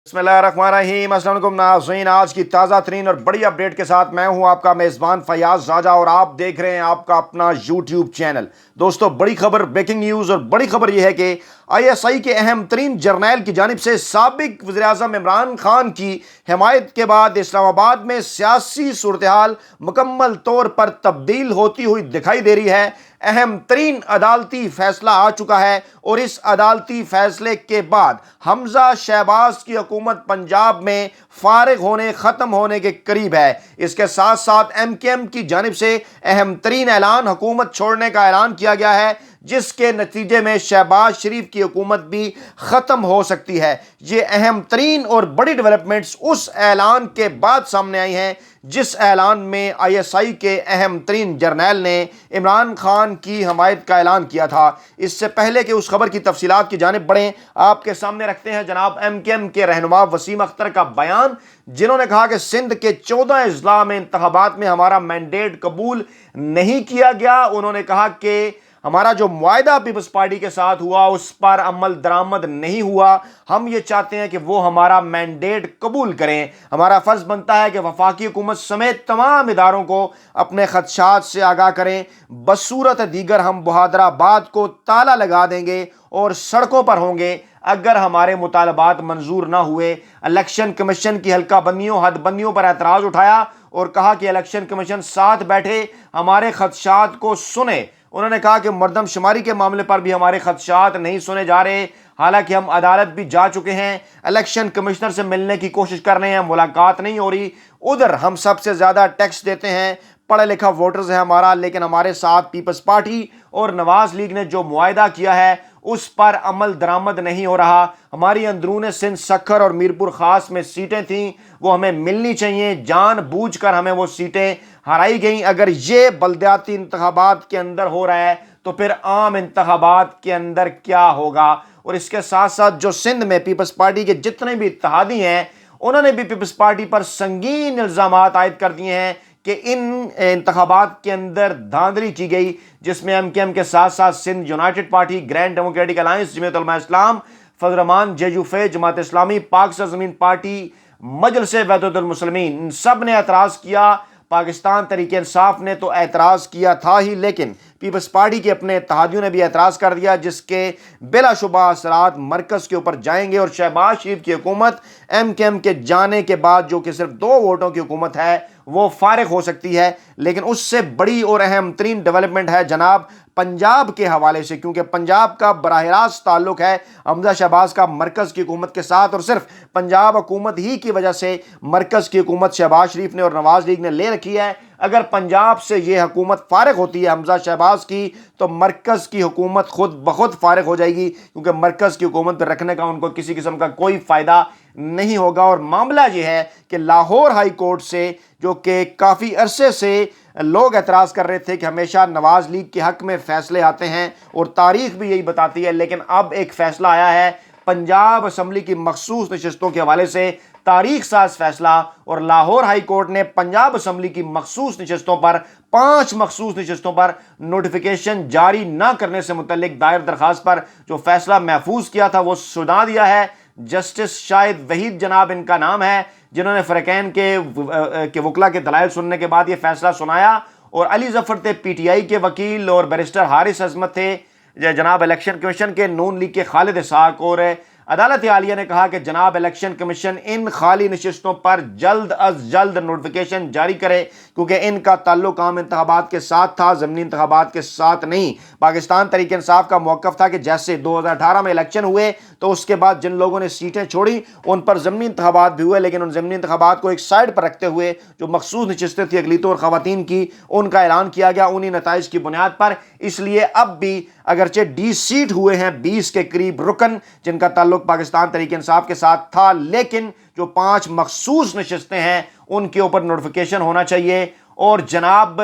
बिस्मिल्लाहिर्रहमानिर्रहीम। अस्सलाम वालेकुम नाज़रीन, आज की ताज़ा तरीन और बड़ी अपडेट के साथ मैं हूं आपका मेज़बान फयाज राजा और आप देख रहे हैं आपका अपना यूट्यूब चैनल। दोस्तों, बड़ी खबर, ब्रेकिंग न्यूज़ और बड़ी खबर यह है कि ISI के अहम तरीन जर्नैल की जानिब से साबिक वज़ीर-ए-आज़म इमरान खान की हिमायत के बाद इस्लामाबाद में सियासी सूरत हाल मुकम्मल तौर पर तब्दील होती हुई दिखाई दे रही है। अहम तरीन अदालती फैसला आ चुका है और इस अदालती फैसले के बाद हमजा शहबाज की हुकूमत पंजाब में फारिग होने, ख़त्म होने के करीब है। इसके साथ साथ MKM की जानिब से अहम तरीन ऐलान हुकूमत छोड़ने का ऐलान किया गया है, जिसके नतीजे में शहबाज शरीफ की हुकूमत भी ख़त्म हो सकती है। ये अहम तरीन और बड़ी डेवलपमेंट्स उस ऐलान के बाद सामने आई हैं जिस ऐलान में ISI के अहम तरीन जर्नैल ने इमरान खान की हमायत का ऐलान किया था। इससे पहले कि उस खबर की तफसीलात की जानिब बढ़ें, आपके सामने रखते हैं जनाब MKM के रहनुमा वसीम अख्तर का बयान, जिन्होंने कहा कि सिंध के 14 अजला में इंतखाबात में हमारा मैंडेट कबूल नहीं किया गया। उन्होंने कहा कि हमारा जो मुआहदा पीपल्स पार्टी के साथ हुआ उस पर अमल दरामद नहीं हुआ। हम ये चाहते हैं कि वो हमारा मैंडेट कबूल करें। हमारा फ़र्ज़ बनता है कि वफाकी हुकूमत समेत तमाम इदारों को अपने खदशात से आगाह करें। बसूरत दीगर हम बहादराबाद को ताला लगा देंगे और सड़कों पर होंगे अगर हमारे मुतालबात मंजूर ना हुए। इलेक्शन कमीशन की हल्का बंदियों, हद बंदियों पर एतराज़ उठाया और कहा कि इलेक्शन कमीशन साथ बैठे हमारे खदशात को सुने। उन्होंने कहा कि मरदमशुमारी के मामले पर भी हमारे खदशात नहीं सुने जा रहे, हालांकि हम अदालत भी जा चुके हैं, इलेक्शन कमिश्नर से मिलने की कोशिश कर रहे हैं, मुलाकात नहीं हो रही। उधर हम सबसे ज़्यादा टैक्स देते हैं, पढ़ा लिखा वोटर्स है हमारा, लेकिन हमारे साथ पीपल्स पार्टी और नवाज लीग ने जो मुआहदा किया है उस पर अमल दरामद नहीं हो रहा। हमारी अंदरून सिंध, सक्खर और मीरपुर खास में सीटें थीं, वो हमें मिलनी चाहिए। जानबूझकर हमें वो सीटें हराई गई। अगर ये बल्दियाती इंतखाबात के अंदर हो रहा है तो फिर आम इंतखाबात के अंदर क्या होगा। और इसके साथ साथ जो सिंध में पीपल्स पार्टी के जितने भी इत्तेहादी हैं, उन्होंने भी पीपल्स पार्टी पर संगीन इल्ज़ामात आयद कर दिए हैं कि इन इंतखाबात के अंदर धांधली की गई, जिसमें MKM के साथ साथ Sindh United Party, Grand Democratic Alliance, Jamiat Ulema Islam, फजल रहमान, JUF, जमात इस्लामी, पाक सरजमीन पार्टी, मजलिस वहदतुल मुस्लिमीन, इन सब ने एतराज़ किया। पाकिस्तान तहरीक इंसाफ ने तो एतराज़ किया था ही, लेकिन पीपल्स पार्टी के अपने इत्तेहादियों ने भी एतराज़ कर दिया, जिसके बिलाशुबा असरात मरकज़ के ऊपर जाएंगे और शहबाज शरीफ की हुकूमत MKM के जाने के बाद, जो कि सिर्फ 2 वोटों की हुकूमत है, वो फारिग हो सकती है। लेकिन उससे बड़ी और अहम तरीन डेवलपमेंट है जनाब पंजाब के हवाले से, क्योंकि पंजाब का बराह रास्त ताल्लुक है हमजा शहबाज का मरकज़ की हुकूमत के साथ, और सिर्फ पंजाब हुकूमत ही की वजह से मरकज़ की हुकूमत शहबाज शरीफ ने और नवाज लीग ने ले रखी है। अगर पंजाब से ये हुकूमत फारिग होती है हमजा शहबाज की, तो मरकज़ की हुकूमत खुद ब खुद फारिग हो जाएगी, क्योंकि मरकज़ की हुकूमत पर रखने का उनको किसी किस्म का कोई फ़ायदा नहीं होगा। और मामला ये है कि लाहौर हाई कोर्ट से, जो कि काफ़ी अरसे से लोग एतराज़ कर रहे थे कि हमेशा नवाज लीग के हक़ में फ़ैसले आते हैं और तारीख़ भी यही बताती है, लेकिन अब एक फ़ैसला आया है पंजाब असम्बली की मखसूस नशिस्तों के हवाले से, तारीख साज फैसला, और लाहौर हाई कोर्ट ने पंजाब असम्बली की मखसूस नशिस्तों पर, 5 मखसूस नशिस्तों पर नोटिफिकेशन जारी न करने से मुतल्लिक दायर दरखास्त पर जो फैसला महफूज किया था वो सुना दिया है। जस्टिस शाहिद वहीद जनाब इनका नाम है, जिन्होंने फ़रक़ैन के वकला के दलाइल सुनने के बाद ये फैसला सुनाया। और अली ज़फ़र थे PTI के वकील, और बैरिस्टर हारिस अज़मत थे जनाब इलेक्शन कमीशन के, नून लीग के खालिद इसहाक़, और अदालत आलिया ने कहा कि जनाब इलेक्शन कमीशन इन खाली नशिस्तों पर जल्द अज जल्द नोटिफिकेशन जारी करे, क्योंकि इनका ताल्लुक आम इंतखाबात के साथ था, ज़मीनी इंतखाबात के साथ नहीं। पाकिस्तान तहरीक इंसाफ का मौक़िफ़ था कि जैसे 2018 में इलेक्शन हुए तो उसके बाद जिन लोगों ने सीटें छोड़ी उन पर ज़मीनी इंतखाबात भी हुए, लेकिन उन ज़मीनी इंतखाबात को एक साइड पर रखते हुए जो मखसूस नशिस्तें थी अक़लियतों और ख़वातीन की, उनका ऐलान किया गया उन्हीं नताइज की बुनियाद पर। इसलिए अब भी अगरचे 20 सीट हुए हैं, 20 के करीब रुकन जिनका ताल्लुक पाकिस्तान तहरीक इंसाफ के साथ था, लेकिन जो 5 मखसूस नशिस्तें हैं उनके ऊपर नोटिफिकेशन होना चाहिए। और जनाब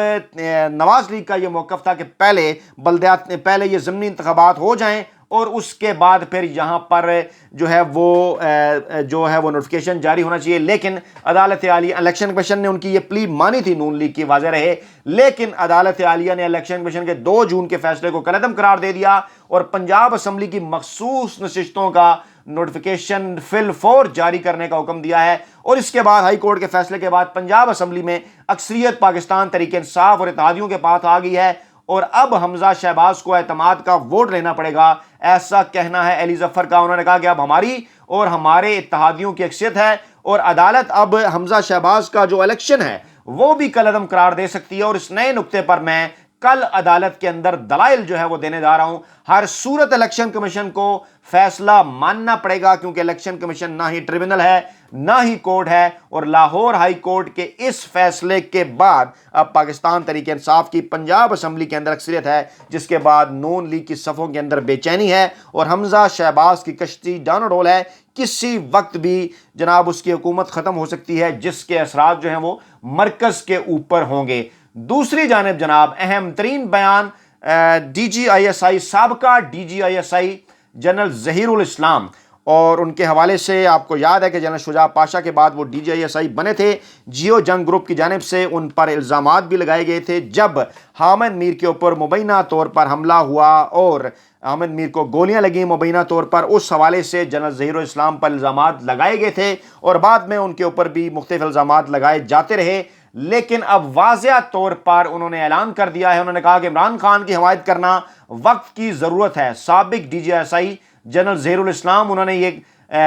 नवाज लीग का ये मौक़िफ़ था कि पहले ये ज़मीनी इंतखाबात हो जाएं और उसके बाद फिर यहाँ पर जो है वो नोटिफिकेशन जारी होना चाहिए। लेकिन अदालत आलिया, इलेक्शन कमीशन ने उनकी ये प्ली मानी थी, नून लीग की, वाज़ेह रहे, लेकिन अदालत आलिया ने इलेक्शन कमीशन के 2 जून के फैसले को कलअदम करार दे दिया और पंजाब असम्बली की मखसूस नशिस्तों का नोटिफिकेशन फिल फौर जारी करने का हुक्म दिया है। और इसके बाद हाई कोर्ट के फैसले के बाद पंजाब असम्बली में अक्सरियत पाकिस्तान तहरीक इंसाफ और इत्तेहादियों के पास आ गई है और अब हमजा शहबाज को एतमाद का वोट लेना पड़ेगा, ऐसा कहना है अली जफर का। उन्होंने कहा कि अब हमारी और हमारे इत्तेहादियों की अक्सरियत है और अदालत अब हमजा शहबाज का जो इलेक्शन है वो भी कलअदम करार दे सकती है। और इस नए नुक्ते पर मैं कल अदालत के अंदर दलाइल जो है वो देने जा रहा हूं। हर सूरत इलेक्शन कमीशन को फैसला मानना पड़ेगा, क्योंकि इलेक्शन कमीशन ना ही ट्रिब्यूनल है ना ही कोर्ट है। और लाहौर हाई कोर्ट के इस फैसले के बाद अब पाकिस्तान तहरीक इंसाफ की पंजाब असम्बली के अंदर अक्सरियत है, जिसके बाद नून लीग की सफ़ों के अंदर बेचैनी है और हमजा शहबाज की कश्ती डानाडोल है। किसी वक्त भी जनाब उसकी हुकूमत ख़त्म हो सकती है, जिसके असरात जो हैं वो मरकज़ के ऊपर होंगे। दूसरी जानिब जनाब अहम तरीन बयान DGISI साबका DGISI जनरल ज़हीरुल इस्लाम और उनके हवाले से आपको याद है कि जनरल शुजा पाशा के बाद वो DGISI बने थे। जियो जंग ग्रुप की जानिब से उन पर इल्ज़ामात भी लगाए गए थे जब हामिद मीर के ऊपर मुबैना तौर पर हमला हुआ और हामिद मीर को गोलियां लगी मुबैना तौर पर। उस हवाले से जनरल ज़हीरुल इस्लाम पर इल्ज़ामात लगाए गए थे और बाद में उनके ऊपर भी मुख्तलिफ इल्ज़ामात लगाए जाते रहे। लेकिन अब वाज़िया तौर पर उन्होंने ऐलान कर दिया है, उन्होंने कहा कि इमरान खान की हिमायत करना वक्त की ज़रूरत है। साबिक DGISI जनरल ज़हीरुल इस्लाम उन्होंने ये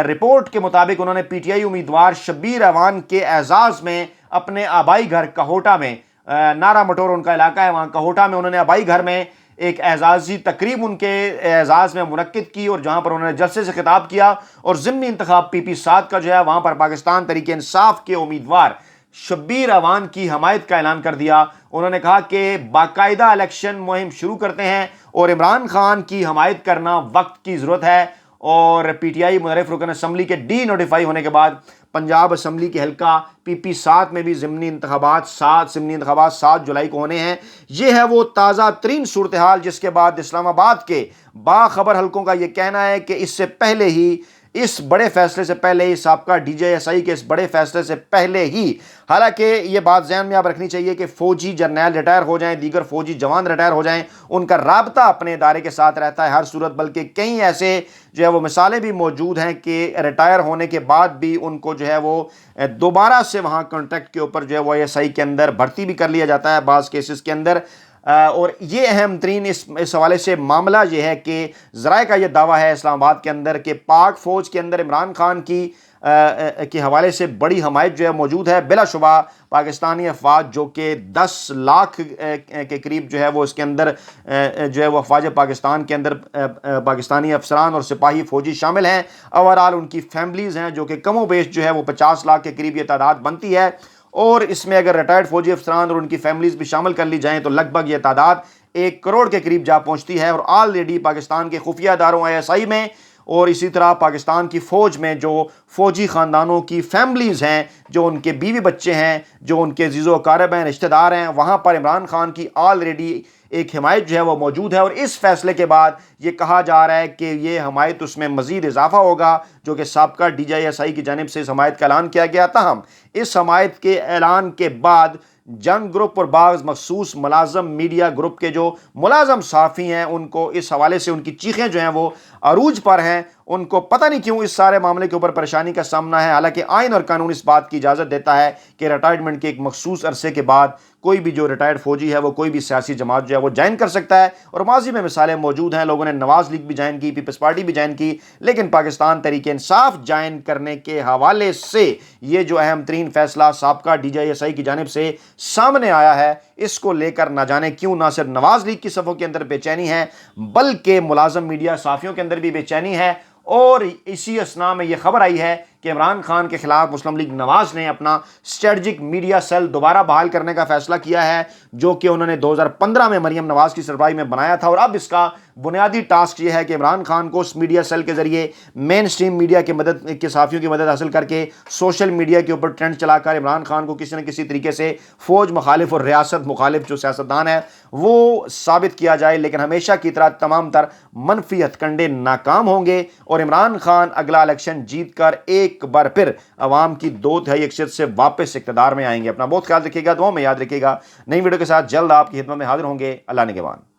रिपोर्ट के मुताबिक उन्होंने PTI उम्मीदवार शब्बीर अवान के एजाज़ में अपने आबाई घर कहोटा में, नारा मटोर उनका इलाका है, वहाँ कहोटा में उन्होंने आबाई घर में एक एजाज़ी तकरीब उनके एजाज़ में मुनक्किद की और जहाँ पर उन्होंने जलसे से खिताब किया और ज़िमनी इंतखाब PP7 का जो है वहाँ पर पाकिस्तान तहरीक इंसाफ के उम्मीदवार शब्बीर अवान की हमायत का ऐलान कर दिया। उन्होंने कहा कि बाकायदा इलेक्शन मुहिम शुरू करते हैं और इमरान खान की हमायत करना वक्त की ज़रूरत है। और PTI मुनरिफ रुकन असम्बली के नोटिफाई होने के बाद पंजाब असम्बली के हल्का PP7 में भी ज़िमनी इंतखाबात 7 जुलाई को होने हैं। ये है वो ताज़ा तरीन सूरत हाल, जिसके बाद इस्लामाबाद के बाखबर हल्कों का ये कहना है कि इससे पहले ही, इस बड़े फैसले से पहले ही, साबका DGISI के इस बड़े फैसले से पहले ही, हालांकि ये बात ज़हन में आप रखनी चाहिए कि फ़ौजी जर्नैल रिटायर हो जाएं, दीगर फ़ौजी जवान रिटायर हो जाएं, उनका राबता अपने इदारे के साथ रहता है हर सूरत। बल्कि कई ऐसे जो है वो मिसालें भी मौजूद हैं कि रिटायर होने के बाद भी उनको जो है वो दोबारा से वहाँ कॉन्ट्रैक्ट के ऊपर जो है वो ISI के अंदर भर्ती भी कर लिया जाता है बाज़ केसेस के अंदर। और ये अहम तरीन इस हवाले से मामला ये है कि ज़राए का ये दावा है इस्लामाबाद के अंदर कि पाक फ़ौज के अंदर इमरान खान की के हवाले से बड़ी हमायत जो है मौजूद है। बिलाशुबा पाकिस्तानी अफवाज जो कि 10 लाख के करीब जो है वो इसके अंदर जो है वो अफवाज पाकिस्तान के अंदर पाकिस्तानी अफसरान और सिपाही फ़ौजी शामिल हैं। ओवरऑल उनकी फैमिलीज़ हैं जो कि कमो बेश जो है वो 50 लाख के करीब ये तादाद बनती है। और इसमें अगर रिटायर्ड फौजी अफसरान और उनकी फैमिलीज भी शामिल कर ली जाएं तो लगभग ये तादाद 1 करोड़ के करीब जा पहुंचती है। और ऑलरेडी पाकिस्तान के खुफिया इदारों ISI में और इसी तरह पाकिस्तान की फ़ौज में जो फ़ौजी ख़ानदानों की फैमिलीज़ हैं, जो उनके बीवी बच्चे हैं, जो उनके अज़ीज़ो अकारब हैं, रिश्तेदार हैं, वहाँ पर इमरान खान की ऑलरेडी एक हिमायत जो है वो मौजूद है। और इस फैसले के बाद ये कहा जा रहा है कि ये हमायत उसमें मज़ीद इजाफा होगा, जो कि साबका DGISI की जानिब से इस हमायत का ऐलान किया गया था। हम इस हमायत के ऐलान के बाद जंग ग्रुप और बाज़ मखसूस मुलाज़म मीडिया ग्रुप के जो मुलाज़म सहाफ़ी हैं, उनको इस हवाले से उनकी चीखें जो हैं वो अरूज पर हैं। उनको पता नहीं क्यों इस सारे मामले के ऊपर परेशानी का सामना है, हालांकि आइन और कानून इस बात की इजाज़त देता है कि रिटायरमेंट के एक मखसूस अरसे के बाद कोई भी जो रिटायर्ड फौजी है वो कोई भी सियासी जमात जो है वो ज्वाइन कर सकता है। और माजी में मिसालें मौजूद हैं, लोगों ने नवाज़ लीग भी ज्वाइन की, पीपल्स पार्टी भी ज्वाइन की, लेकिन पाकिस्तान तहरीक इंसाफ ज्वाइन करने के हवाले से ये जो अहम तरीन फैसला साबका DGISI की जानिब से सामने आया है, इसको लेकर ना जाने क्यों ना सिर्फ नवाज़ लीग की सफ़ों के अंदर बेचैनी है, बल्कि मुलाज़म मीडिया साफ़ियों के अंदर भी बेचैनी है। और इसी असना में यह खबर आई है कि इमरान खान के खिलाफ मुस्लिम लीग नवाज़ ने अपना स्ट्रेटजिक मीडिया सेल दोबारा बहाल करने का फैसला किया है, जो कि उन्होंने 2015 में मरियम नवाज़ की सरबराही में बनाया था। और अब इसका बुनियादी टास्क ये है कि इमरान खान को उस मीडिया सेल के ज़रिए मेन स्ट्रीम मीडिया की मदद के साफ़ियों की मदद हासिल करके सोशल मीडिया के ऊपर ट्रेंड चलाकर इमरान खान को किसी न किसी तरीके से फ़ौज मुखालिफ और रियासत मुखालिफ जो सियासतदान है वो साबित किया जाए। लेकिन हमेशा की तरह तमाम तर मनफी हथकंडे नाकाम होंगे और इमरान खान अगला इलेक्शन जीत कर एक बार फिर अवाम की 2/3 अक्सरियत से वापस इक़्तिदार में आएंगे। अपना बहुत ख्याल रखिएगा, दुआ में याद रखिएगा। नई वीडियो के साथ जल्द आपकी खिदमत में हाजिर होंगे। अल्लाह निगहबान।